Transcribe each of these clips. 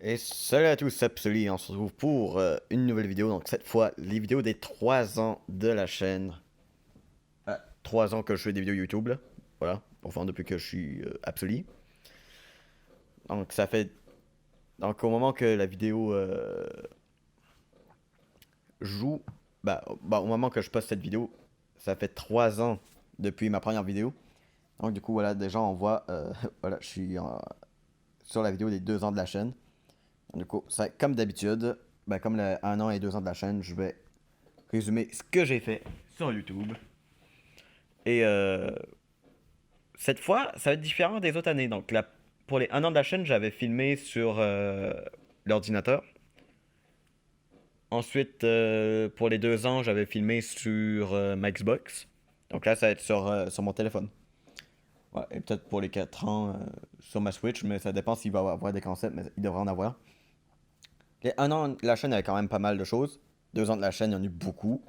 Et salut à tous, c'est Absoly, on se retrouve pour une nouvelle vidéo, donc cette fois les vidéos des 3 ans de la chaîne. 3 ans que je fais des vidéos YouTube, là. Voilà, enfin depuis que je suis Absoly. Donc ça fait... Donc au moment que la vidéo joue, au moment que je poste cette vidéo, ça fait 3 ans depuis ma première vidéo. Donc du coup voilà, déjà on voit, voilà, je suis sur la vidéo des 2 ans de la chaîne. Du coup, ça, comme d'habitude, comme le 1 an et 2 ans de la chaîne, je vais résumer ce que j'ai fait sur YouTube. Et cette fois, ça va être différent des autres années. Donc, pour les 1 an de la chaîne, j'avais filmé sur l'ordinateur. Ensuite, pour les 2 ans, j'avais filmé sur ma Xbox. Donc là, ça va être sur mon téléphone. Ouais, et peut-être pour les 4 ans sur ma Switch, mais ça dépend s'il va y avoir des concepts, mais il devrait en avoir. Les 1 an de la chaîne, il y avait quand même pas mal de choses. 2 ans de la chaîne, il y en a eu beaucoup.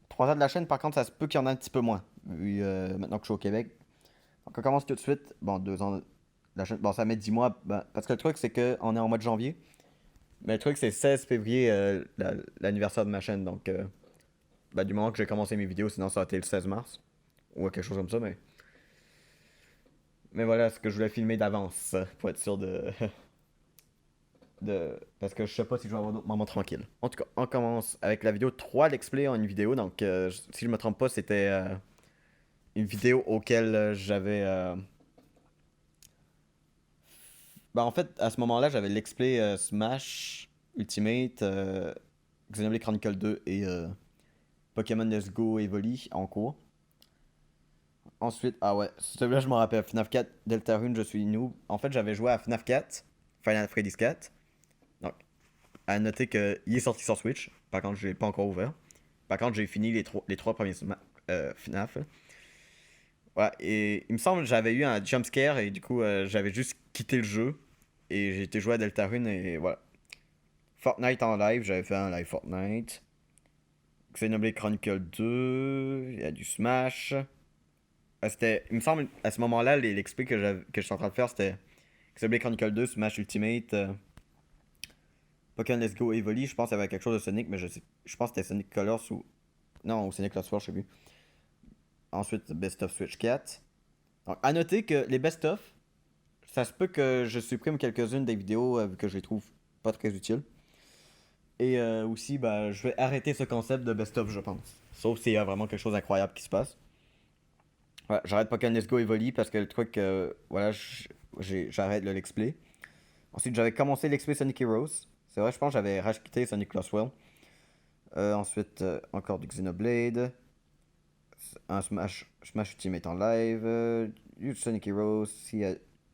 3 ans de la chaîne, par contre, ça se peut qu'il y en ait un petit peu moins. Vu, maintenant que je suis au Québec. Donc on commence tout de suite. Bon, 2 ans de la chaîne. Bon, ça met 10 mois. Parce que le truc, c'est qu'on est en mois de janvier. Mais le truc, c'est 16 février, l'anniversaire de ma chaîne. Donc, du moment que j'ai commencé mes vidéos, sinon ça a été le 16 mars. Ou quelque chose comme ça, mais voilà ce que je voulais filmer d'avance. Pour être sûr Parce que je sais pas si je vais avoir d'autres moments tranquilles. En tout cas, on commence avec la vidéo 3 Let's Play en une vidéo. Donc, si je me trompe pas, c'était une vidéo auquel j'avais. En fait, à ce moment-là, j'avais Let's Play Smash Ultimate, Xenoblade Chronicle 2 et Pokémon Let's Go Evoli en cours. Ensuite, ah ouais, celui-là, je m'en rappelle. FNAF 4, Deltarune, je suis noob. En fait, j'avais joué à FNAF 4, Final Freddy's 4. Donc, à noter qu'il est sorti sur Switch. Par contre, je l'ai pas encore ouvert. Par contre, j'ai fini les trois premiers FNAF. Ouais, et il me semble que j'avais eu un jumpscare et du coup, j'avais juste quitté le jeu. Et j'ai été jouer à Deltarune et voilà. Fortnite en live, j'avais fait un live Fortnite. Xenoblade Chronicle 2, il y a du Smash. Il me semble, à ce moment-là, l'exp que je suis en train de faire, c'était Xenoblade Chronicle 2, Smash Ultimate, Pokémon Let's Go Evoli. Je pense qu'il y avait quelque chose de Sonic, mais je pense que c'était Sonic Colors ou. Non, ou Sonic Lost World, je sais plus. Ensuite, Best of Switch 4. Donc, à noter que les Best of, ça se peut que je supprime quelques-unes des vidéos vu que je les trouve pas très utiles. Et aussi, je vais arrêter ce concept de best-of, je pense. Sauf s'il y a vraiment quelque chose d'incroyable qui se passe. Ouais, j'arrête Pokémon Let's Go Evoli parce que le truc, voilà, j'arrête le Let's Play. Ensuite, j'avais commencé Let's Play Sonic Heroes. C'est vrai, je pense que j'avais racheté Sonic Lost World. Ensuite, encore du Xenoblade. Un Smash Ultimate en live. Du Sonic Heroes. Ici,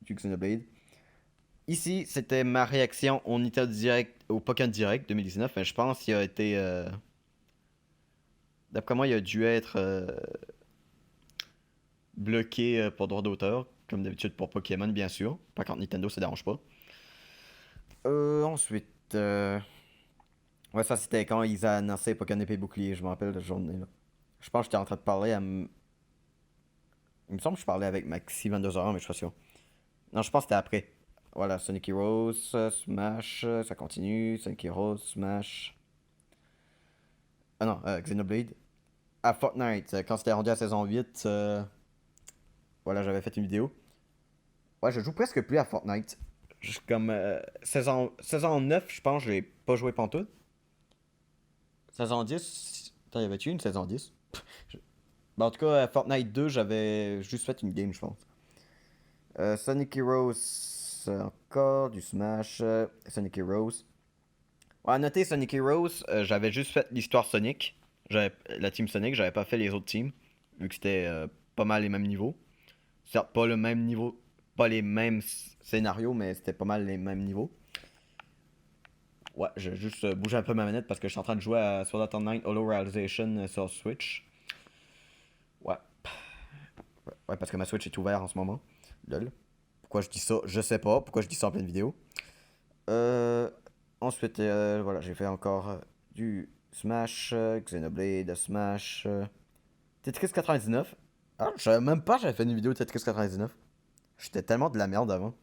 du Xenoblade. Ici, c'était ma réaction au Nintendo Direct, au Pokémon Direct 2019. Mais je pense qu'il a été. D'après moi, il a dû être bloqué pour droit d'auteur, comme d'habitude pour Pokémon, bien sûr. Par contre, Nintendo, ça dérange pas. Ensuite, ouais, ça c'était quand ils ont annoncé Pokémon épée bouclier, je me rappelle de cette journée-là. Je pense que j'étais en train de parler Il me semble que je parlais avec Maxi 22h, mais je suis pas sûr. Non, je pense que c'était après. Voilà, Sonic Heroes, Smash, ça continue. Sonic Heroes, Smash. Ah non, Xenoblade. À Fortnite, quand c'était rendu à saison 8, voilà, j'avais fait une vidéo. Ouais, je joue presque plus à Fortnite. Comme saison 9, je pense, je l'ai pas joué pantoute. Saison 10, attends, y avait-tu une saison 10? Je- en tout cas, à Fortnite 2, j'avais juste fait une game, je pense. Sonic Heroes, encore du Smash, Sonic Heroes. Ouais, à noter Sonic Heroes, j'avais juste fait l'histoire Sonic. La team Sonic, j'avais pas fait les autres teams, vu que c'était pas mal les mêmes niveaux. Certes, pas le même niveau, pas les mêmes scénarios, mais c'était pas mal les mêmes niveaux. Ouais, j'ai juste bougé un peu ma manette parce que je suis en train de jouer à Sword Art Online Hollow Realization sur Switch. Ouais. Ouais, parce que ma Switch est ouverte en ce moment. Lol. Pourquoi je dis ça? Je sais pas. Pourquoi je dis ça en pleine vidéo. Euh, Ensuite, voilà, j'ai fait encore du Smash, Xenoblade, Smash, Tetris 99. Ah, je savais même pas que j'avais fait une vidéo de Tetris 99. J'étais tellement de la merde avant.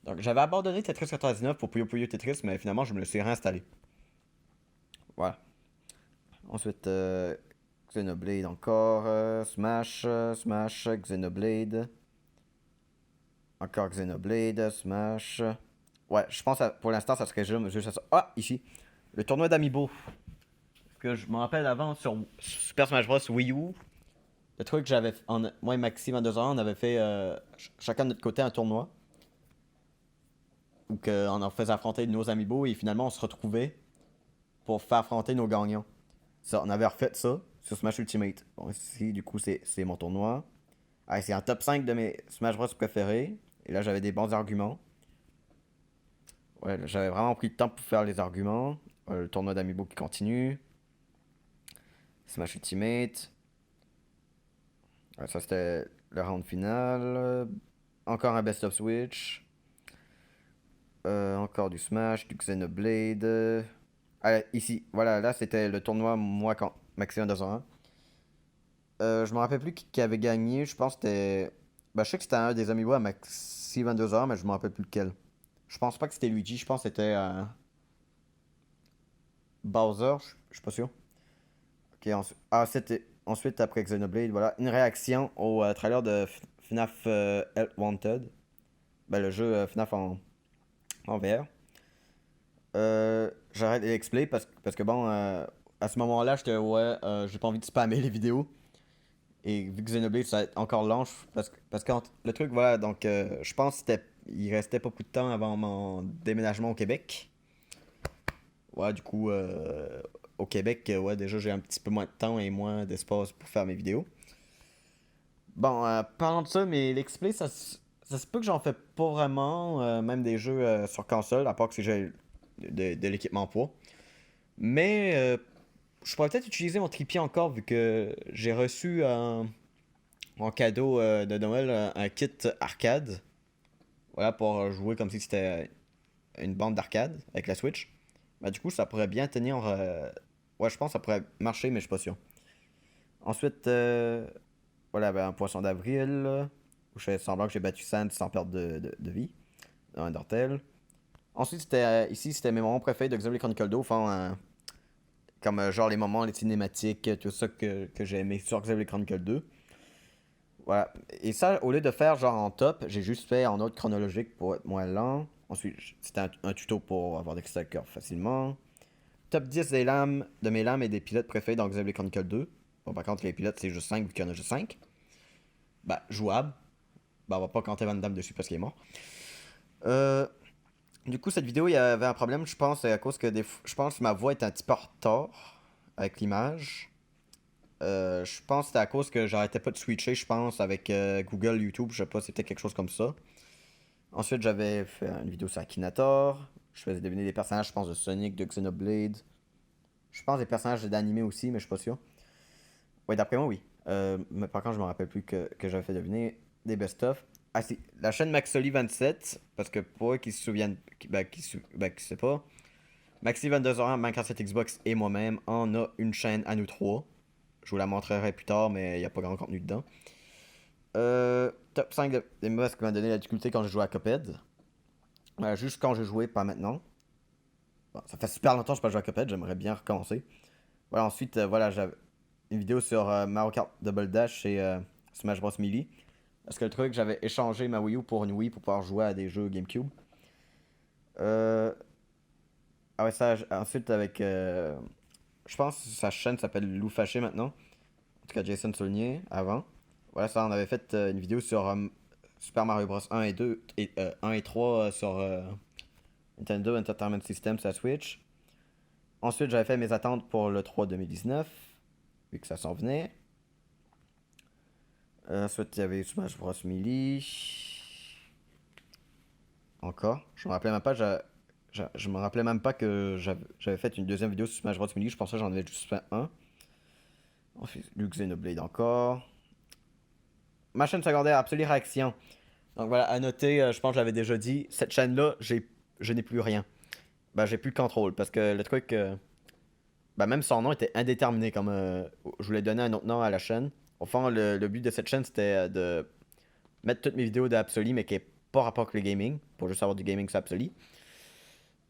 Donc j'avais abandonné Tetris 99 pour Puyo Puyo Tetris, mais finalement je me le suis réinstallé. Voilà. Ensuite, Xenoblade encore, Smash, Smash, Xenoblade. Encore Xenoblade, Smash. Ouais, je pense pour l'instant ça serait juste ça. Ah, ici. Le tournoi d'Amiibo. Que je me rappelle avant sur Super Smash Bros. Wii U. Le truc que j'avais. Moi et Maxime, en 2 ans, on avait fait chacun de notre côté un tournoi. Où on en faisait affronter nos Amiibo et finalement on se retrouvait pour faire affronter nos gagnants. Ça, on avait refait ça sur Smash Ultimate. Bon, ici, du coup, c'est mon tournoi. Ah, c'est un top 5 de mes Smash Bros préférés. Et là, j'avais des bons arguments. Ouais, j'avais vraiment pris le temps pour faire les arguments. Le tournoi d'Amiibo qui continue. Smash Ultimate. Ouais, ça, c'était le round final. Encore un Best of Switch. Encore du Smash, du Xenoblade. Ah, ici, voilà, là, c'était le tournoi, moi, quand Maxime 201. Je me rappelle plus qui avait gagné. Je pense que c'était. Ben, je sais que c'était un des Amiibo à Maxi 22h, mais je me rappelle plus lequel. Je pense pas que c'était Luigi, je pense que c'était Bowser, je suis pas sûr. Ok, ah, c'était ensuite après Xenoblade, voilà. Une réaction au trailer de FNAF Help Wanted. Ben, le jeu FNAF en VR. J'arrête d'expliquer parce que bon, à ce moment-là, j'étais ouais, j'ai pas envie de spammer les vidéos. Et vu que Xenoblade, ça va être encore lent, parce que le truc, voilà, donc je pense il restait pas beaucoup de temps avant mon déménagement au Québec. Ouais, du coup, au Québec, ouais, déjà j'ai un petit peu moins de temps et moins d'espace pour faire mes vidéos. Bon, parlant de ça, mais Let's Play, ça se peut que j'en fais pas vraiment, même des jeux sur console, à part que j'ai de l'équipement pour. Mais je pourrais peut-être utiliser mon trépied encore, vu que j'ai reçu en cadeau de Noël un kit arcade. Voilà, pour jouer comme si c'était une bande d'arcade avec la Switch. Bah, du coup, ça pourrait bien tenir. Ouais, je pense que ça pourrait marcher, mais je suis pas sûr. Ensuite, voilà, ben, un poisson d'avril. Où je fais semblant que j'ai battu Sand sans perdre de vie. Dans un Dortel. Ensuite, ici, c'était mes moments préférés de Xenoblade Chronicle 2. Enfin, comme genre les moments, les cinématiques, tout ça que j'ai aimé sur Xenoblade Chronicle 2. Voilà. Et ça, au lieu de faire genre en top, j'ai juste fait en ordre chronologique pour être moins lent. Ensuite, c'était un tuto pour avoir des stackers facilement. Top 10 de mes lames et des pilotes préférés dans Xenoblade Chronicle 2. Bon, par contre, les pilotes, c'est juste 5 vu qu'il y en a juste 5. Bah, jouable. Bah, on va pas compter Van Damme dessus parce qu'il est mort. Euh, du coup, cette vidéo, il y avait un problème, je pense, à cause que je pense que ma voix est un petit peu en retard avec l'image. Je pense que c'était à cause que j'arrêtais pas de switcher, je pense, avec Google, YouTube, je sais pas, c'était quelque chose comme ça. Ensuite, j'avais fait une vidéo sur Akinator. Je faisais deviner des personnages, je pense, de Sonic, de Xenoblade. Je pense des personnages d'anime aussi, mais je suis pas sûr. Ouais, d'après moi, oui. Mais par contre, je me rappelle plus que j'avais fait deviner des best-of. Ah, si, la chaîne Maxoli27, parce que pour eux qui se souviennent, qui sait pas, Maxi2201, Minecraft Xbox et moi-même en a une chaîne à nous trois. Je vous la montrerai plus tard, mais il n'y a pas grand contenu dedans. Top 5 des moves qui m'ont donné la difficulté quand j'ai joué à Cuphead. Juste quand j'ai joué, pas maintenant. Bon, ça fait super longtemps que je pas joué à Cuphead, j'aimerais bien recommencer. Voilà, ensuite, voilà, j'avais une vidéo sur Mario Kart Double Dash et Smash Bros. Melee. Parce que le truc, j'avais échangé ma Wii U pour une Wii pour pouvoir jouer à des jeux GameCube. Euh... Ah ouais, ça, ensuite avec... je pense que sa chaîne s'appelle Lou Fâché maintenant. En tout cas, Jason Saulnier, avant. Voilà, ça, on avait fait une vidéo sur Super Mario Bros 1 et 2 et 1 et 3 sur Nintendo Entertainment System sur la Switch. Ensuite, j'avais fait mes attentes pour le 3 2019, vu que ça s'en venait. Ensuite, il y avait Smash Bros Melee. Encore. Je me rappelais même pas, je me rappelais même pas que j'avais fait une deuxième vidéo sur Smash Bros Melee. Je pensais que j'en avais juste fait un. Ensuite, du Xenoblade encore. Ma chaîne secondaire, Absolue Réaction. Donc voilà, à noter, je pense que j'avais déjà dit, cette chaîne-là, je n'ai plus rien. Ben, j'ai plus le contrôle parce que le truc, ben, même son nom était indéterminé. Comme je voulais donner un autre nom à la chaîne. Au fond, le but de cette chaîne, c'était de mettre toutes mes vidéos d'Absolu, mais pas rapport avec le gaming, pour juste avoir du gaming sur Absoli.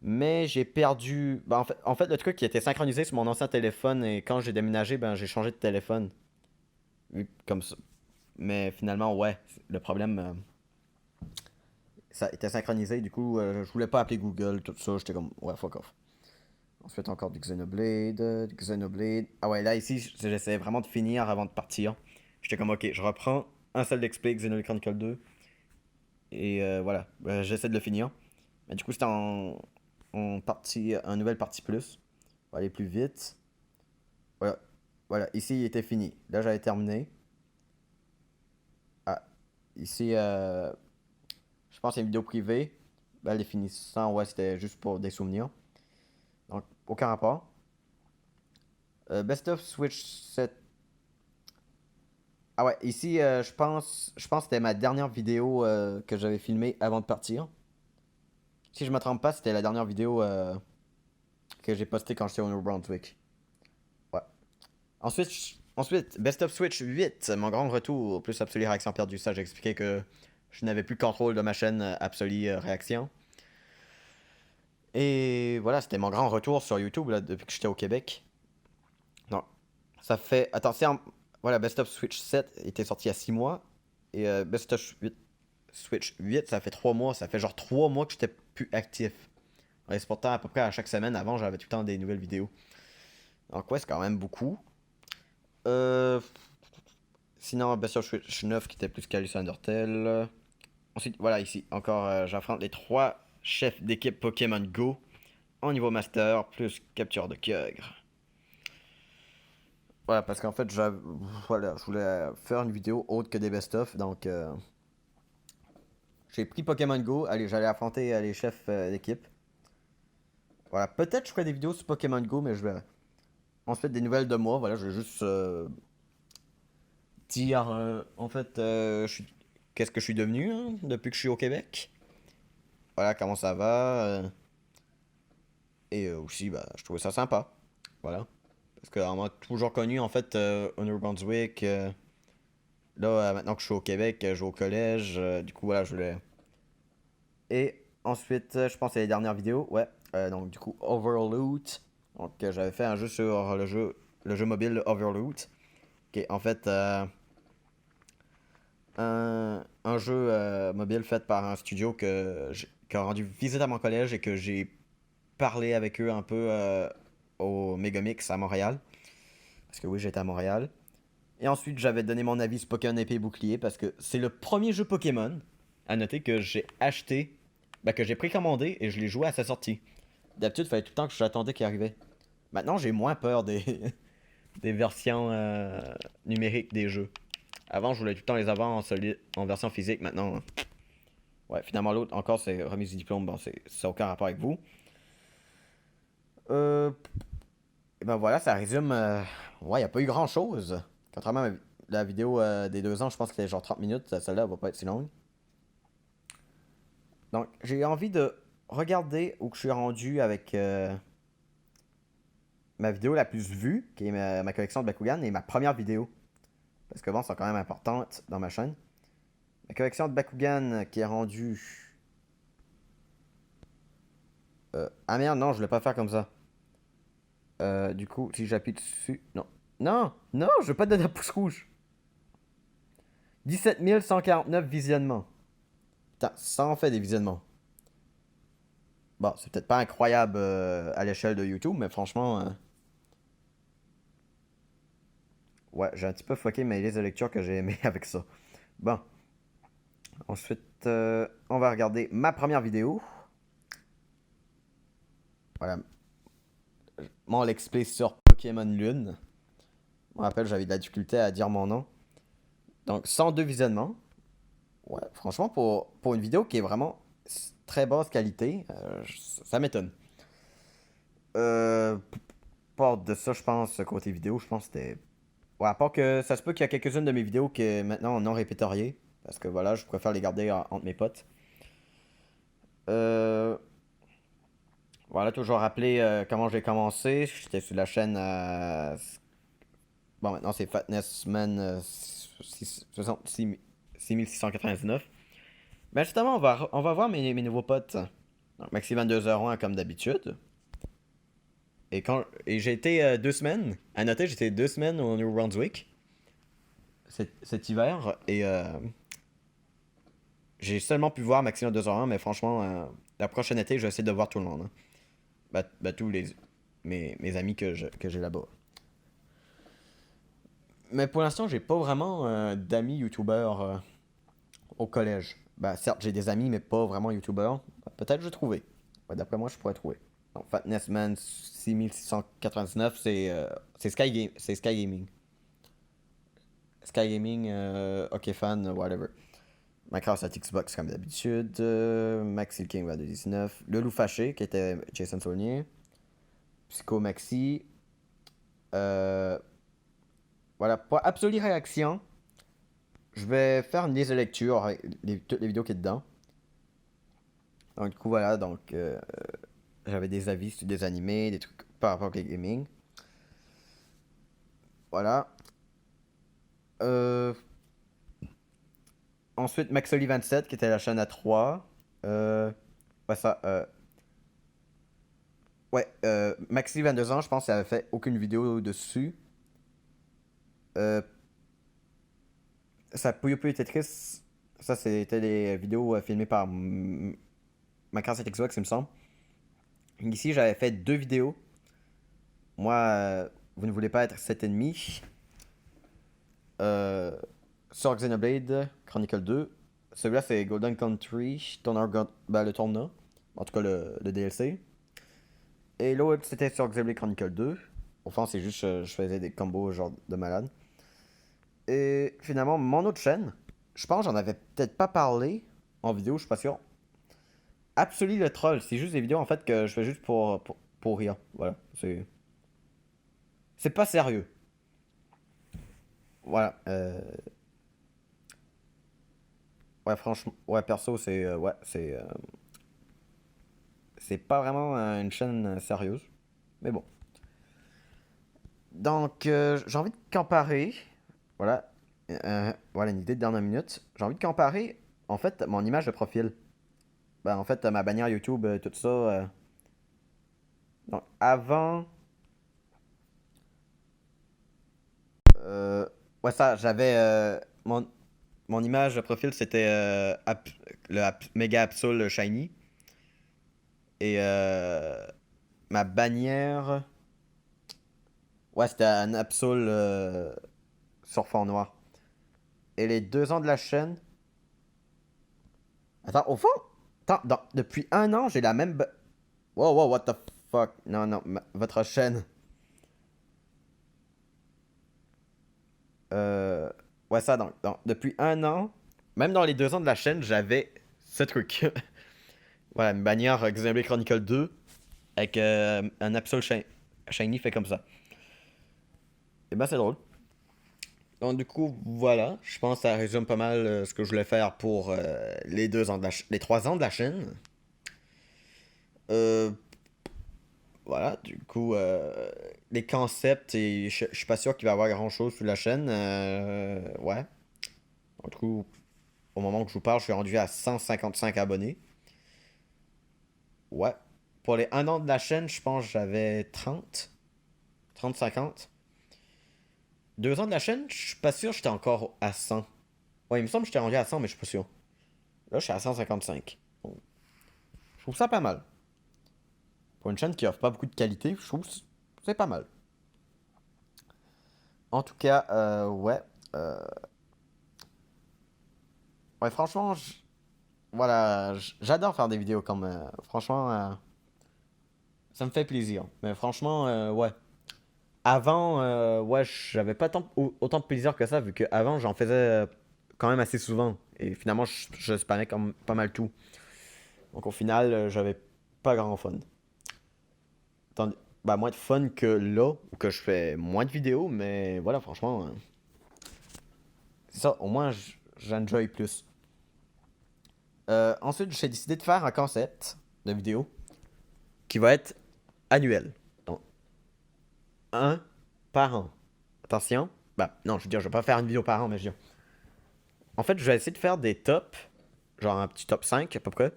Mais j'ai perdu. Ben, en fait, le truc qui était synchronisé sur mon ancien téléphone, et quand j'ai déménagé, ben, j'ai changé de téléphone. Comme ça. Mais finalement, ouais, le problème, ça était synchronisé. Du coup, je voulais pas appeler Google, tout ça. J'étais comme, ouais, fuck off. Ensuite, encore du Xenoblade. Ah ouais, là, ici, j'essayais vraiment de finir avant de partir. J'étais comme, ok, je reprends un seul d'XP, Xenoblade Chronicle 2. Et voilà, j'essaie de le finir. Mais du coup, c'était en partie, en nouvelle partie plus. On va aller plus vite. Voilà, voilà, ici, il était fini. Là, j'avais terminé. Ah, ici, je pense qu'il y a une vidéo privée. Ben, les finissants, ouais, c'était juste pour des souvenirs. Donc, aucun rapport. Best of Switch 7. Ah ouais, ici, je pense que c'était ma dernière vidéo que j'avais filmée avant de partir. Si je me trompe pas, c'était la dernière vidéo que j'ai postée quand j'étais au New Brunswick. Ouais. Ensuite, Best of Switch 8, mon grand retour, plus Absolue Réaction perdue. Ça, j'ai expliqué que je n'avais plus le contrôle de ma chaîne Absolue Réaction. Et voilà, c'était mon grand retour sur YouTube là, depuis que j'étais au Québec. Non, ça fait. Attention, voilà, Best of Switch 7 était sorti il y a 6 mois. Et Best of Switch 8, ça fait 3 mois. Ça fait genre 3 mois que j'étais plus actif. Ouais, c'est pourtant à peu près à chaque semaine. Avant, j'avais tout le temps des nouvelles vidéos. Donc, ouais, c'est quand même beaucoup. Euh, Sinon, Best of Switch 9 qui était plus calé sur Undertale. Ensuite, voilà, ici, encore, j'affronte les 3 chefs d'équipe Pokémon Go en niveau Master, plus capture de Kyogre. Voilà, parce qu'en fait, voilà, je voulais faire une vidéo autre que des best-of, donc j'ai pris Pokémon Go, allez, j'allais affronter les chefs d'équipe. Voilà, peut-être je ferai des vidéos sur Pokémon Go, mais je verrai. Ensuite, des nouvelles de moi, voilà, je vais juste dire, en fait, qu'est-ce que je suis devenu hein, depuis que je suis au Québec. Voilà, comment ça va. Et aussi, bah, je trouvais ça sympa. Voilà. Parce qu'on m'a toujours connu, en fait, au New Brunswick. Là, maintenant que je suis au Québec, je vais au collège. Du coup, voilà, je voulais. Et ensuite, je pense à les dernières vidéos. Ouais. Donc, du coup, Overloot. Donc, j'avais fait un jeu sur le jeu mobile Overloot. Qui est en fait un jeu mobile fait par un studio qui a rendu visite à mon collège et que j'ai parlé avec eux un peu au Megamix à Montréal. Parce que oui, j'étais à Montréal. Et ensuite, j'avais donné mon avis sur Pokémon épée et bouclier parce que c'est le premier jeu Pokémon, à noter, que j'ai acheté, que j'ai précommandé et je l'ai joué à sa sortie. D'habitude, il fallait tout le temps que j'attendais qu'il arrivait. Maintenant, j'ai moins peur des, des versions numériques des jeux. Avant, je voulais tout le temps les avoir en version physique. Maintenant, ouais, finalement, l'autre, encore, c'est remise du diplôme. Bon, ça n'a aucun rapport avec vous. Euh, et ben voilà, ça résume. Ouais, il n'y a pas eu grand chose. Contrairement à la vidéo des 2 ans, je pense que c'était genre 30 minutes. Celle-là va pas être si longue. Donc, j'ai envie de regarder où je suis rendu avec ma vidéo la plus vue, qui est ma collection de Bakugan, et ma première vidéo. Parce que bon, c'est quand même importante dans ma chaîne. Ma collection de Bakugan qui est rendue. Ah merde, non, je voulais pas faire comme ça. Du coup, si j'appuie dessus. Non. Non, non, je veux pas donner un pouce rouge. 17 149 visionnements. Putain, ça en fait des visionnements. Bon, c'est peut-être pas incroyable à l'échelle de YouTube, mais franchement, ouais, j'ai un petit peu fucké mes listes de lecture que j'ai aimé avec ça. Bon, ensuite, on va regarder ma première vidéo. Voilà, mon Let's Play sur Pokémon Lune. Je me rappelle, j'avais de la difficulté à dire mon nom. Donc, 102 visionnements. Ouais, franchement, pour une vidéo qui est vraiment très basse qualité, ça m'étonne. Euh, Part de ça, je pense, côté vidéo, je pense que c'était. Ouais, à part que ça se peut qu'il y a quelques-unes de mes vidéos qui maintenant non répertoriées. Parce que voilà, je préfère les garder entre mes potes. Euh, voilà, toujours rappeler comment j'ai commencé. J'étais sur la chaîne. Bon, maintenant c'est Fatnessman 6699. Ben justement, on va voir mes nouveaux potes. Donc, Maxi 22h01 comme d'habitude. Et j'ai été 2 semaines. À noter, j'étais 2 semaines au New Brunswick cet hiver. Et j'ai seulement pu voir Maxi 22h01, mais franchement, la prochaine été, je vais essayer de voir tout le monde, hein. Tous mes amis que j'ai là-bas. Mais pour l'instant, j'ai pas vraiment d'amis youtubeurs au collège. Bah, certes, j'ai des amis, mais pas vraiment youtubeurs. Peut-être que je vais trouver. Ouais, d'après moi, je pourrais trouver. Donc, Fatnessman 6699, c'est Sky Gaming. Sky Gaming, OK Fan, whatever. Microsoft Xbox comme d'habitude. Maxi King 19. Le Loup Fâché, qui était Jason Saulnier. Psycho Maxi. Euh, voilà, pour Absolue Réaction, je vais faire une liste de lecture avec toutes les vidéos qui est dedans. Donc, du coup, voilà, donc j'avais des avis sur des animés, des trucs par rapport au gaming. Voilà. Euh, Ensuite, Maxoli 27, qui était la chaîne à 3. Ouais, ça. Ouais, Maxi 22 ans, je pense qu'il avait fait aucune vidéo dessus. Euh, Ça, Puyo Puyo Tetris, ça c'était des vidéos filmées par Microsoft Xbox, il me semble. Ici, j'avais fait 2 vidéos. Moi, vous ne voulez pas être cet ennemi. Euh, sur Xenoblade Chronicle 2. Celui-là, c'est Golden Country, le tournoi. En tout cas, le DLC. Et l'autre, c'était sur Xenoblade Chronicle 2. Au fond, c'est juste je faisais des combos genre de malade. Et finalement, mon autre chaîne, je pense que j'en avais peut-être pas parlé en vidéo, je suis pas sûr. Absolu le troll, c'est juste des vidéos en fait que je fais juste pour rire. Voilà, c'est pas sérieux. Voilà. Ouais, franchement, ouais, perso, c'est pas vraiment une chaîne sérieuse. Mais bon. Donc, j'ai envie de comparer. Voilà. Voilà une idée de dernière minute. J'ai envie de comparer, en fait, mon image de profil. Ben, en fait, ma bannière YouTube, tout ça. Donc, avant. euh, ouais, ça, j'avais. Mon image de profil, c'était Mega Absol Shiny. Et ma bannière. Ouais, c'était un Absol sur fond noir. Et les 2 ans de la chaîne. Attends, au fond. Attends, depuis un an, j'ai la même. Wow, wow, what the fuck. Non, non, votre chaîne. Euh, Ouais, ça, depuis un an, même dans les 2 ans de la chaîne, j'avais ce truc. Voilà, une bannière Xenoblade Chronicle 2 avec un Absol Shiny fait comme ça. Et ben, c'est drôle. Donc, du coup, voilà. Je pense que ça résume pas mal ce que je voulais faire pour les 2 ans les 3 ans de la chaîne. Euh, voilà, du coup, les concepts, et je suis pas sûr qu'il va y avoir grand chose sur la chaîne. Ouais. Du coup, au moment que je vous parle, je suis rendu à 155 abonnés. Ouais. Pour les 1 an de la chaîne, je pense que j'avais 30, 50. 2 ans de la chaîne, je suis pas sûr que j'étais encore à 100. Ouais, il me semble que j'étais rendu à 100, mais je suis pas sûr. Là, je suis à 155. Bon, je trouve ça pas mal. Pour une chaîne qui offre pas beaucoup de qualité, je trouve que c'est pas mal. En tout cas, ouais. euh, Ouais, franchement, voilà, j'adore faire des vidéos comme. Franchement, ça me fait plaisir. Mais franchement, ouais. Avant, ouais, j'avais pas autant de plaisir que ça, vu que avant j'en faisais quand même assez souvent. Et finalement, je spammais comme pas mal tout. Donc au final, j'avais pas grand fun. Bah, moins de fun que là, où que je fais moins de vidéos, mais voilà, franchement, c'est ça, au moins j'enjoy plus. Ensuite, j'ai décidé de faire un concept de vidéo qui va être annuel. Donc, un par an. Attention. Bah, non, je veux dire, je vais pas faire une vidéo par an, mais je veux dire. En fait, je vais essayer de faire des tops genre un petit top 5 à peu près,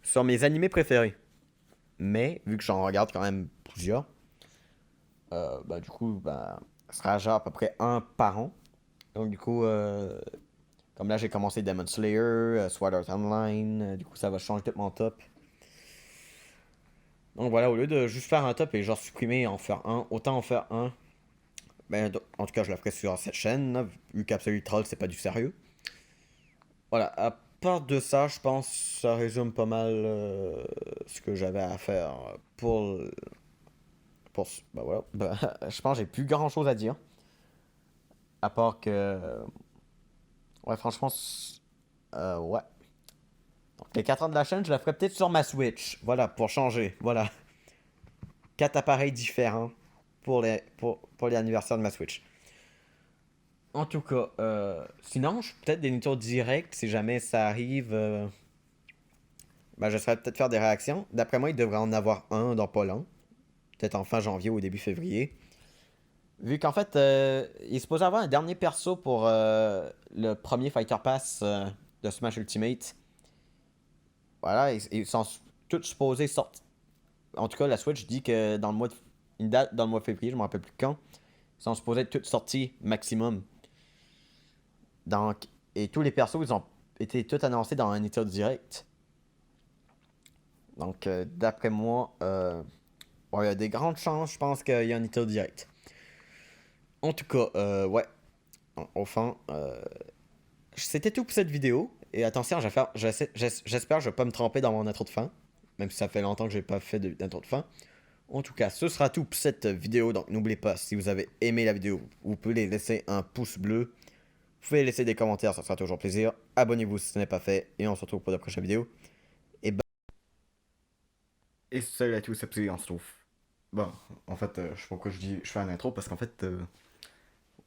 sur mes animés préférés. Mais, vu que j'en regarde quand même plusieurs, bah, du coup, bah, ce sera genre à peu près un par an. Donc, du coup, comme là, j'ai commencé Demon Slayer, Sword Art Online, du coup, ça va changer peut-être mon top. Donc voilà, au lieu de juste faire un top et genre supprimer et en faire un, autant en faire un. Ben, en tout cas, je le ferai sur cette chaîne, là, vu qu'Absolute Troll, c'est pas du sérieux. Voilà, à part de ça, je pense que ça résume pas mal ce que j'avais à faire pour ben voilà. Ben, je pense que j'ai plus grand chose à dire. À part que. Ouais, franchement. Ouais. Donc, les 4 ans de la chaîne, je la ferai peut-être sur ma Switch. Voilà, pour changer. Voilà. 4 appareils différents pour les anniversaires de ma Switch. En tout cas, sinon, je peut-être des niveaux directs si jamais ça arrive. Ben, je serais peut-être faire des réactions. D'après moi, il devrait en avoir un dans pas long. Peut-être en fin janvier ou début février. Vu qu'en fait, il est supposé avoir un dernier perso pour le premier Fighter Pass de Smash Ultimate. Voilà, ils sont tous supposés sortir. En tout cas, la Switch dit que dans le mois de... une date dans le mois de février, je me rappelle plus quand. Ils sont supposés être tous sortis maximum. Donc, et tous les persos, ils ont été tous annoncés dans un état direct. Donc, d'après moi, bon, il y a des grandes chances, je pense qu'il y a un état direct. En tout cas, ouais. Au fond, c'était tout pour cette vidéo. Et attention, j'espère que je vais pas me tromper dans mon intro de fin. Même si ça fait longtemps que j'ai pas fait d'intro de fin. En tout cas, ce sera tout pour cette vidéo. Donc n'oubliez pas, si vous avez aimé la vidéo, vous pouvez laisser un pouce bleu. Vous pouvez laisser des commentaires, ça sera toujours plaisir. Abonnez-vous si ce n'est pas fait. Et on se retrouve pour la prochaine vidéo. Et bah... Et salut à tous, c'est Psy, on se retrouve. Bon, en fait, je sais pas pourquoi je fais un intro, parce qu'en fait,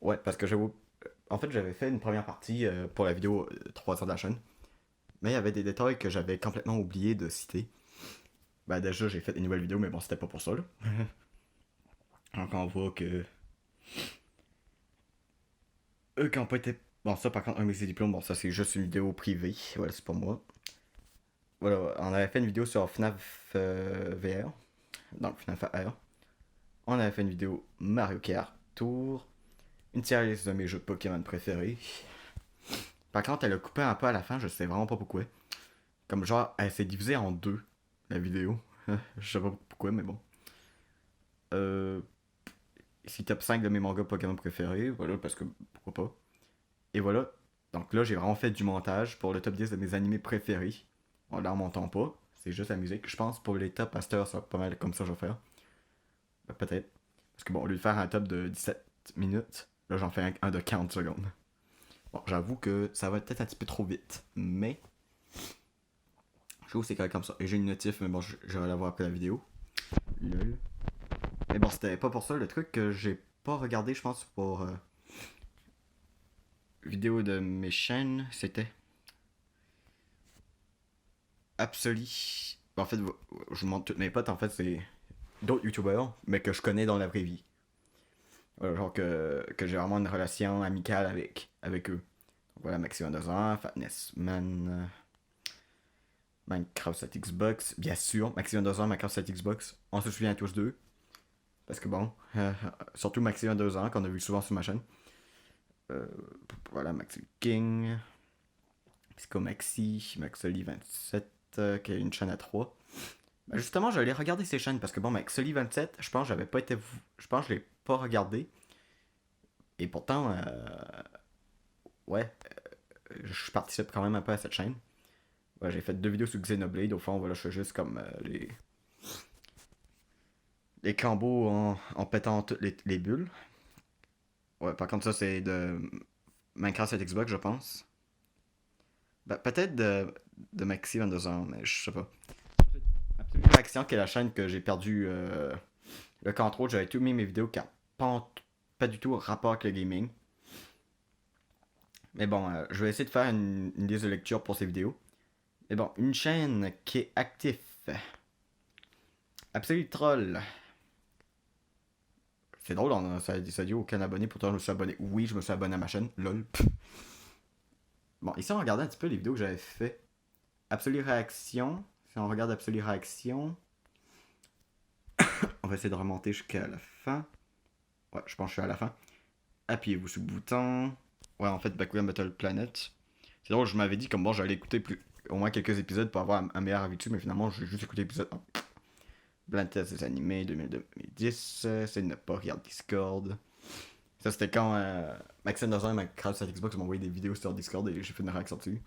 ouais, parce que en fait, j'avais fait une première partie pour la vidéo 3 heures de la chaîne. Mais il y avait des détails que j'avais complètement oublié de citer. Bah déjà, j'ai fait une nouvelle vidéo, mais bon, c'était pas pour ça, là. Donc on voit que... Eux qui ont pas été... Bon, ça, par contre, un de mes diplômes, bon, ça, c'est juste une vidéo privée. Voilà, c'est pas moi. Voilà, on avait fait une vidéo sur FNAF VR. Donc, FNAF AR. On avait fait une vidéo Mario Kart Tour. Une tier list de mes jeux Pokémon préférés. Par contre, elle a coupé un peu à la fin, je sais vraiment pas pourquoi. Comme genre, elle s'est divisée en deux, la vidéo. Je sais pas pourquoi, mais bon. Euh, Ici, top 5 de mes mangas Pokémon préférés. Voilà, parce que pourquoi pas. Et voilà. Donc là, j'ai vraiment fait du montage pour le top 10 de mes animés préférés. On là, en montant pas. C'est juste la musique. Je pense pour les top masters, ça va pas mal comme ça, je vais faire. Ben, peut-être. Parce que bon, au lieu de faire un top de 17 minutes, là, j'en fais un de 40 secondes. Bon, j'avoue que ça va peut-être un petit peu trop vite. Mais. Je trouve que c'est quand même comme ça. Et j'ai une notif, mais bon, je vais la voir après la vidéo. Lol. Mais bon, c'était pas pour ça. Le truc que j'ai pas regardé, je pense, pour vidéo de mes chaînes, c'était Absoli. En fait, je vous montre tous mes potes, en fait, c'est d'autres youtubeurs, mais que je connais dans la vraie vie. Voilà, genre que j'ai vraiment une relation amicale avec eux. Donc voilà, Maximum 2 ans, Fatness Man, Minecraft at Xbox, bien sûr, Maximum 2 ans, Minecraft at Xbox. On se souvient tous d'eux. Parce que bon, surtout Maximum 2 ans, qu'on a vu souvent sur ma chaîne. Euh, voilà, Maxi King, Psycho Maxi, Maxoli27, qui a une chaîne à 3. Ben justement, j'allais regarder ces chaînes parce que bon, Maxoli27, je pense que j'avais pas été. Je pense que je l'ai pas regardé. Et pourtant, ouais, je participe quand même un peu à cette chaîne. Ouais, j'ai fait 2 vidéos sur Xenoblade. Au fond, voilà, je fais juste comme les combos en pétant toutes les bulles. Ouais, par contre, ça, c'est de Minecraft et Xbox, je pense. Ben, peut-être de Maxi 22 ans, mais je sais pas. Absolument Action, qui est la chaîne que j'ai perdu le contrôle. J'avais tout mis mes vidéos qui n'ont pas du tout rapport avec le gaming. Mais bon, je vais essayer de faire une liste de lecture pour ces vidéos. Mais bon, une chaîne qui est active. Absolute Troll. C'est drôle, ça dit aucun abonné, pourtant je me suis abonné. Oui, je me suis abonné à ma chaîne, lol. Bon, ici on regardait un petit peu les vidéos que j'avais fait Absolue Réaction. Si on regarde Absolue Réaction, on va essayer de remonter jusqu'à la fin. Ouais, je pense que je suis à la fin. Appuyez-vous sur le bouton. Ouais, en fait, Bakugan Battle Planet. C'est drôle, je m'avais dit comme bon, j'allais écouter au moins quelques épisodes pour avoir un meilleur avis dessus, mais finalement, j'ai juste écouté l'épisode 1. Blind Test des animés 2010. C'est de ne pas regarder Discord. Ça, c'était quand Maxime Dozan et ma crowd sur Xbox m'ont envoyé des vidéos sur Discord et j'ai fait une réaction dessus.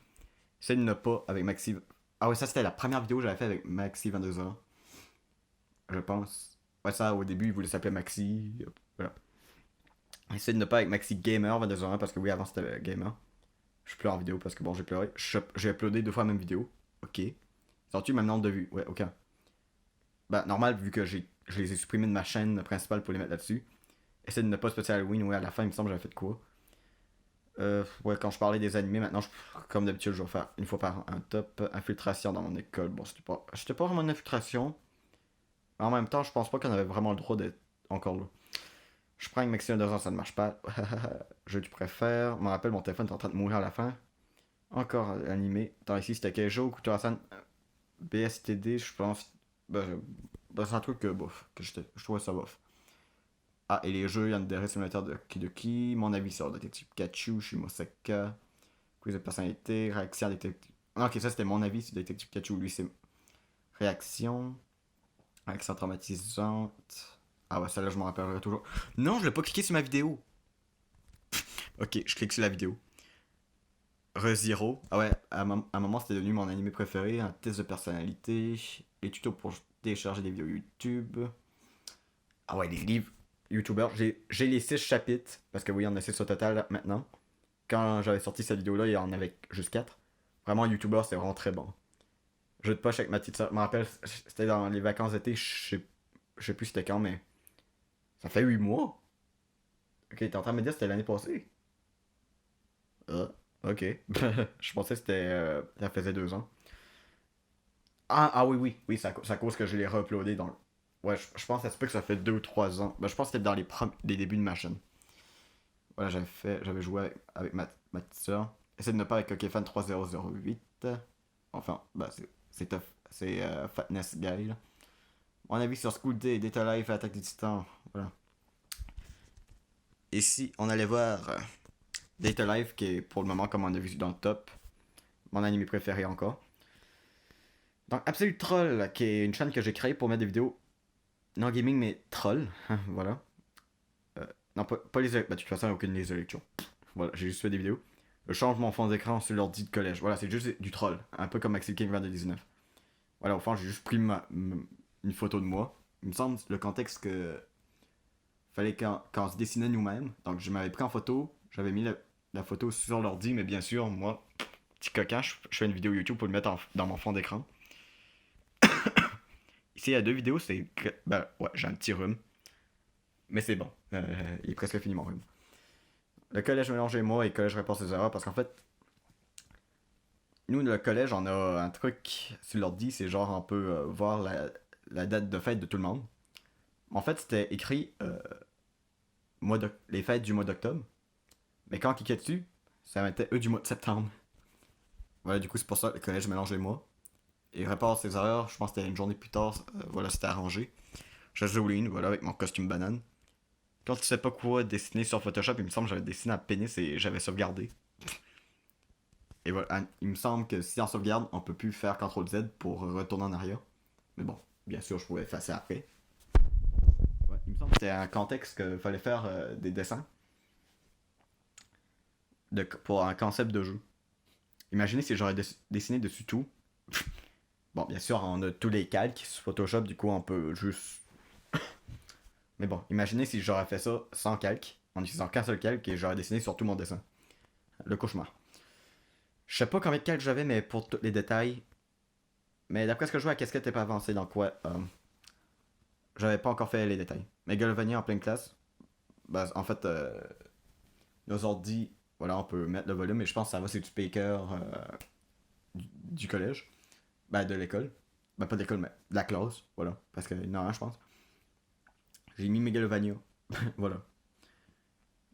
C'est de ne pas avec Maxi. Ah ouais, ça, c'était la première vidéo que j'avais fait avec Maxi 22h. Je pense. Ouais, ça, au début, il voulait s'appeler Maxi. Voilà. Essayer de ne pas avec Maxi Gamer 22h parce que oui, avant c'était Gamer. Je suis plus en vidéo parce que bon, j'ai pleuré. J'ai uploadé 2 fois la même vidéo. Ok. Sors-tu maintenant de vue? Ouais, ok. Bah, normal, vu que je les ai supprimés de ma chaîne principale pour les mettre là-dessus. Essayer de ne pas spécial Halloween, ouais, à la fin, il me semble que j'avais fait de quoi. Ouais, quand je parlais des animés, maintenant, comme d'habitude, je vais faire une fois par un top infiltration dans mon école. Bon, c'était pas vraiment une infiltration. Mais en même temps, je pense pas qu'on avait vraiment le droit d'être encore là. Je prends une maximum de 2 ans, ça ne marche pas. Je tu préfères. Je me rappelle, mon téléphone est en train de mourir à la fin. Encore animé. Attends, ici, c'était Keijo, Kuturasan, BSTD, je pense. C'est un truc bof, que je trouvais ça bof. Ah, et les jeux, Yandere Simulator de Kidoki, mon avis sur Détective Pikachu, Shimosaka, quiz de personnalité, réaction à Détective. Ah, ok, ça c'était mon avis sur Détective Pikachu, lui c'est réaction, réaction traumatisante. Ah ouais, celle-là je m'en rappellerai toujours. Non, je l'ai pas cliqué sur ma vidéo. Ok, je clique sur la vidéo. ReZero. Ah ouais, à un moment c'était devenu mon animé préféré, un test de personnalité, les tutos pour télécharger des vidéos YouTube. Ah ouais, des livres. YouTubers. J'ai les 6 chapitres, parce que oui, il y en a 6 au total maintenant. Quand j'avais sorti cette vidéo-là, il y en avait juste 4. Vraiment, YouTuber, c'est vraiment très bon. Jeu de poche avec ma petite soeur. Je me rappelle, c'était dans les vacances d'été, je sais plus c'était quand, mais ça fait 8 mois. Ok, t'es en train de me dire que c'était l'année passée. Ah, ok. Je pensais que ça faisait 2 ans. Ah oui, oui, oui, c'est à cause que je l'ai re-uploadé dans le. Ouais, je pense que ça se peut que ça fait 2 ou 3 ans. Ben, je pense que c'était dans les débuts de ma chaîne. Voilà, j'avais joué avec ma petite soeur. Essaye de ne pas avec Okefan 3008. Enfin, bah, c'est Fatness Guy. Là. Mon avis sur School Day, Data Life et Attaque des Titans. Voilà. Ici, on allait voir Data Life, qui est pour le moment, comme on a vu dans le top, mon anime préféré encore. Donc, Absolute Troll, qui est une chaîne que j'ai créée pour mettre des vidéos non gaming, mais troll. Voilà. Non, pas les. Bah, de toute façon, aucune des élections. Voilà, j'ai juste fait des vidéos. Je change mon fond d'écran sur l'ordi de collège. Voilà, c'est juste du troll. Un peu comme Maxi King 2019. Voilà, au fond, j'ai juste pris une photo de moi. Il me semble le contexte que. Fallait qu'on se dessinait nous-mêmes. Donc, je m'avais pris en photo. J'avais mis la photo sur l'ordi, mais bien sûr, moi, petit coquin, je fais une vidéo YouTube pour le mettre dans mon fond d'écran. Ici, il y a 2 vidéos. C'est. Ben, ouais, j'ai un petit rhume. Mais c'est bon. Il est presque fini mon rhume. Le collège mélangé moi et le collège réponse aux erreurs parce qu'en fait, nous, le collège, on a un truc sur l'ordi, c'est genre on peut voir la date de fête de tout le monde. En fait, c'était écrit les fêtes du mois d'octobre. Mais quand on cliquait dessus, ça mettait eux du mois de septembre. Voilà, du coup, c'est pour ça que le collège mélange les mois. Et répare ses erreurs, je pense que c'était une journée plus tard, voilà, c'était arrangé. Je Jolene, voilà, avec mon costume banane. Quand tu sais pas quoi dessiner sur Photoshop, il me semble que j'avais dessiné un pénis et j'avais sauvegardé. Et voilà, il me semble que si on sauvegarde, on peut plus faire CTRL Z pour retourner en arrière. Mais bon, bien sûr, je pouvais effacer après. Ouais, il me semble que c'était un contexte qu'il fallait faire des dessins pour un concept de jeu. Imaginez si j'aurais dessiné dessus tout. Bon, bien sûr, on a tous les calques sur Photoshop, du coup, on peut juste. Mais bon, imaginez si j'aurais fait ça sans calque, en utilisant qu'un seul calque et j'aurais dessiné sur tout mon dessin. Le cauchemar. Je sais pas combien de calques j'avais, mais pour tous les détails. Mais d'après ce que je vois, la casquette n'est pas avancée, donc ouais. J'avais pas encore fait les détails. Mais Galvania en pleine classe, bah, en fait, nos ordi, voilà, on peut mettre le volume, mais je pense que ça va, c'est du speaker du collège. Ben, de l'école. Ben, pas de l'école, mais de la classe, voilà. Parce qu'il y en a un, je pense. J'ai mis Megalovania. Voilà.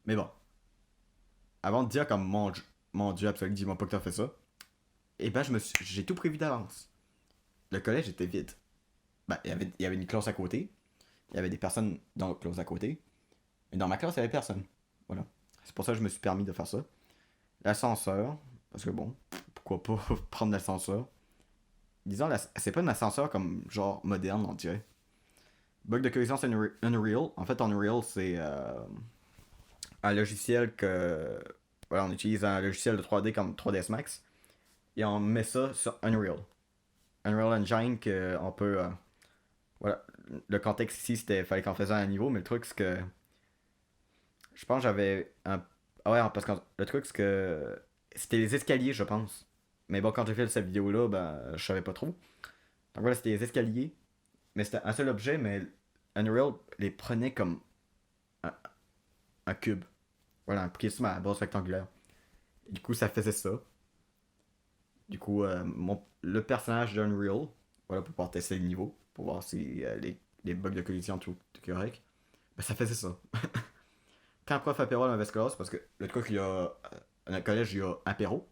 Mais bon. Avant de dire comme mon dieu absolu, dis-moi pas que t'as fait ça. Et ben, j'ai tout prévu d'avance. Le collège était vide. Ben, il y avait une classe à côté. Il y avait des personnes dans la classe à côté. Mais dans ma classe, il n'y avait personne. Voilà. C'est pour ça que je me suis permis de faire ça. L'ascenseur, parce que bon, pourquoi pas prendre l'ascenseur. Disons, c'est pas un ascenseur comme genre moderne, on dirait. Bug de collision, c'est Unreal. En fait, Unreal, c'est un logiciel que. Voilà, on utilise un logiciel de 3D comme 3ds Max. Et on met ça sur Unreal. Unreal Engine, qu'on peut. Voilà. Le contexte ici, c'était fallait qu'on fasse un niveau, mais le truc, c'est que. Je pense que j'avais un. Ah ouais, parce que le truc, c'est que. C'était les escaliers, je pense. Mais bon, quand j'ai fait cette vidéo-là, ben, je savais pas trop. Donc voilà, c'était les escaliers. Mais c'était un seul objet, mais Unreal les prenait comme un, un cube. Voilà, un prisme à base rectangulaire. Et du coup, ça faisait ça. Du coup, le personnage d'Unreal, voilà, pour pouvoir tester le niveau, pour voir si les bugs de collision tout correct, ben ça faisait ça. Quand le prof apéro dans la classe, parce que le truc, il y a. Dans le collège, il y a apéro.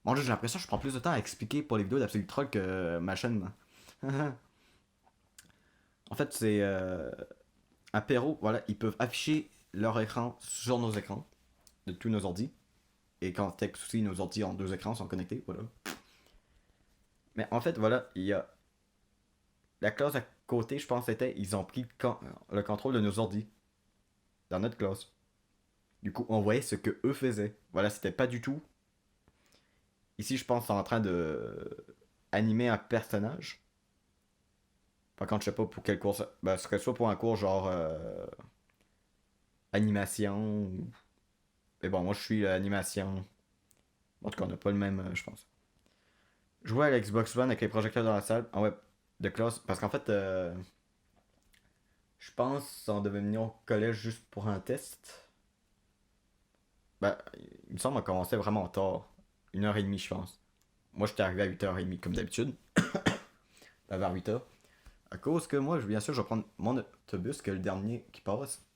Bon, j'ai l'impression que je prends plus de temps à expliquer pour les vidéos d'Absolu Troll que ma chaîne. En fait, c'est. Apéro, voilà, ils peuvent afficher leur écran sur nos écrans, de tous nos ordis. Et quand texte aussi, nos ordis en deux écrans sont connectés, voilà. Mais en fait, voilà, il y a. La classe à côté, je pense, c'était. Ils ont pris le contrôle de nos ordis. Dans notre classe. Du coup, on voyait ce que eux faisaient. Voilà, c'était pas du tout. Ici, je pense, en train de. Animer un personnage. Par contre, je sais pas pour quel cours ça. Ben, ce serait soit pour un cours genre. Animation. Mais bon, moi, je suis animation. En tout cas, on n'a pas le même, je pense. Jouer à l'Xbox One avec les projecteurs dans la salle. Ah ouais, de classe. Parce qu'en fait, je pense qu'on devait venir au collège juste pour un test. Ben, il me semble qu'on commençait vraiment tard. 1h30, je pense. Moi, j'étais arrivé à 8h30 comme d'habitude. Vers 8h. À cause que moi, bien sûr, je vais prendre mon autobus, que le dernier qui passe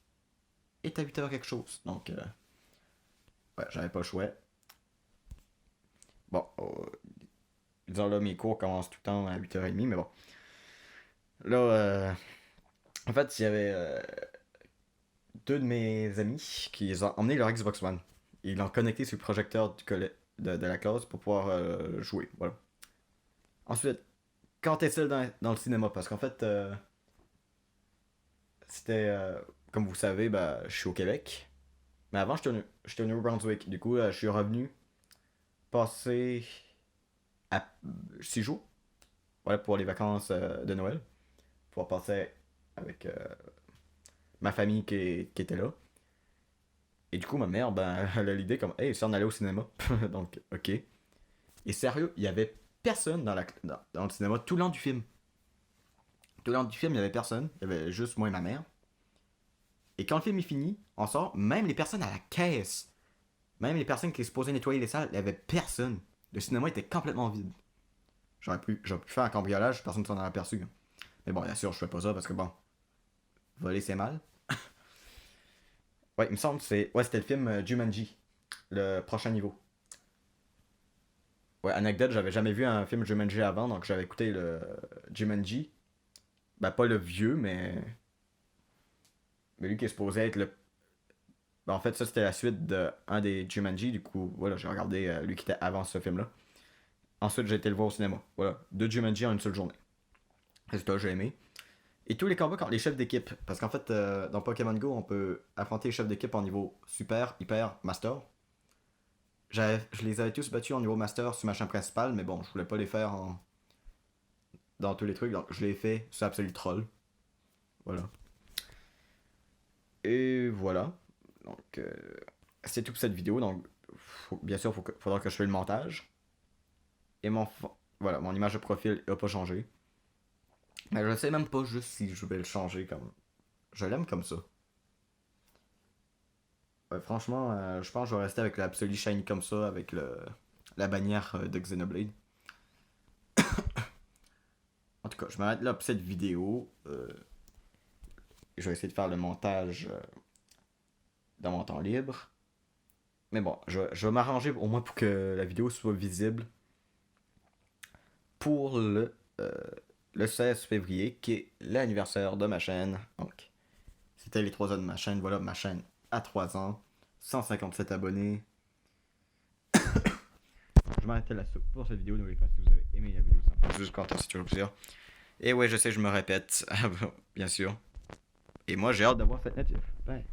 est à 8h quelque chose. Donc, ouais, j'avais pas le choix. Bon, disons là, mes cours commencent tout le temps à 8h30, mais bon. Là, en fait, il y avait deux de mes amis qui ont emmené leur Xbox One. Ils l'ont connecté sur le projecteur de la classe pour pouvoir jouer. Voilà. Ensuite, quand t'es dans le cinéma, parce qu'en fait, c'était, comme vous savez, bah, je suis au Québec. Mais avant, j'étais au Nouveau-Brunswick. Du coup, je suis revenu passer à 6 jours. Voilà, pour les vacances de Noël. Pour passer avec ma famille qui était là. Et du coup, ma mère, ben, elle a l'idée comme, hey, si on allait au cinéma. Donc, ok. Et sérieux, il y avait personne dans le cinéma tout le long du film. Tout le long du film, il y avait personne. Il y avait juste moi et ma mère. Et quand le film est fini, on sort, même les personnes à la caisse, même les personnes qui se posaient nettoyer les salles, il y avait personne. Le cinéma était complètement vide. J'aurais pu faire un cambriolage, personne ne s'en a aperçu. Mais bon, bien sûr, je fais pas ça parce que bon, voler c'est mal. Ouais, il me semble que c'était le film Jumanji, le prochain niveau. Ouais, anecdote, j'avais jamais vu un film Jumanji avant, donc j'avais écouté le Jumanji. Ben, pas le vieux, mais lui qui est supposé être le. Ben, en fait, ça c'était la suite de un des Jumanji, du coup, voilà, j'ai regardé lui qui était avant ce film-là. Ensuite, j'ai été le voir au cinéma. Voilà, deux Jumanji en une seule journée. Résultat, j'ai aimé. Et tous les combats contre les chefs d'équipe, parce qu'en fait, dans Pokémon Go, on peut affronter les chefs d'équipe en niveau super, hyper, master. Je les avais tous battus en niveau master sur ma chaîne principale, mais bon, je voulais pas les faire dans tous les trucs, donc je l'ai fait sur Absolute Troll. Voilà. Et voilà. Donc, c'est tout pour cette vidéo. Donc, bien sûr, faudra que je fasse le montage. Et voilà, mon image de profil n'a pas changé. Mais je sais même pas juste si je vais le changer comme. Je l'aime comme ça. Ouais, franchement, je pense que je vais rester avec l'Absolu Shiny comme ça, avec la bannière de Xenoblade. En tout cas, je m'arrête là pour cette vidéo. Je vais essayer de faire le montage dans mon temps libre. Mais bon, je vais m'arranger au moins pour que la vidéo soit visible. pour le 16 février, qui est l'anniversaire de ma chaîne. Donc, c'était les 3 ans de ma chaîne. Voilà, ma chaîne à 3 ans. 157 abonnés. Je m'arrêtais là pour cette vidéo. N'oubliez pas si vous avez aimé la vidéo. Ça me fait juste content, c'est toujours plaisir. Et ouais, je sais, je me répète, bien sûr. Et moi, j'ai hâte de voir cette nature. Bye.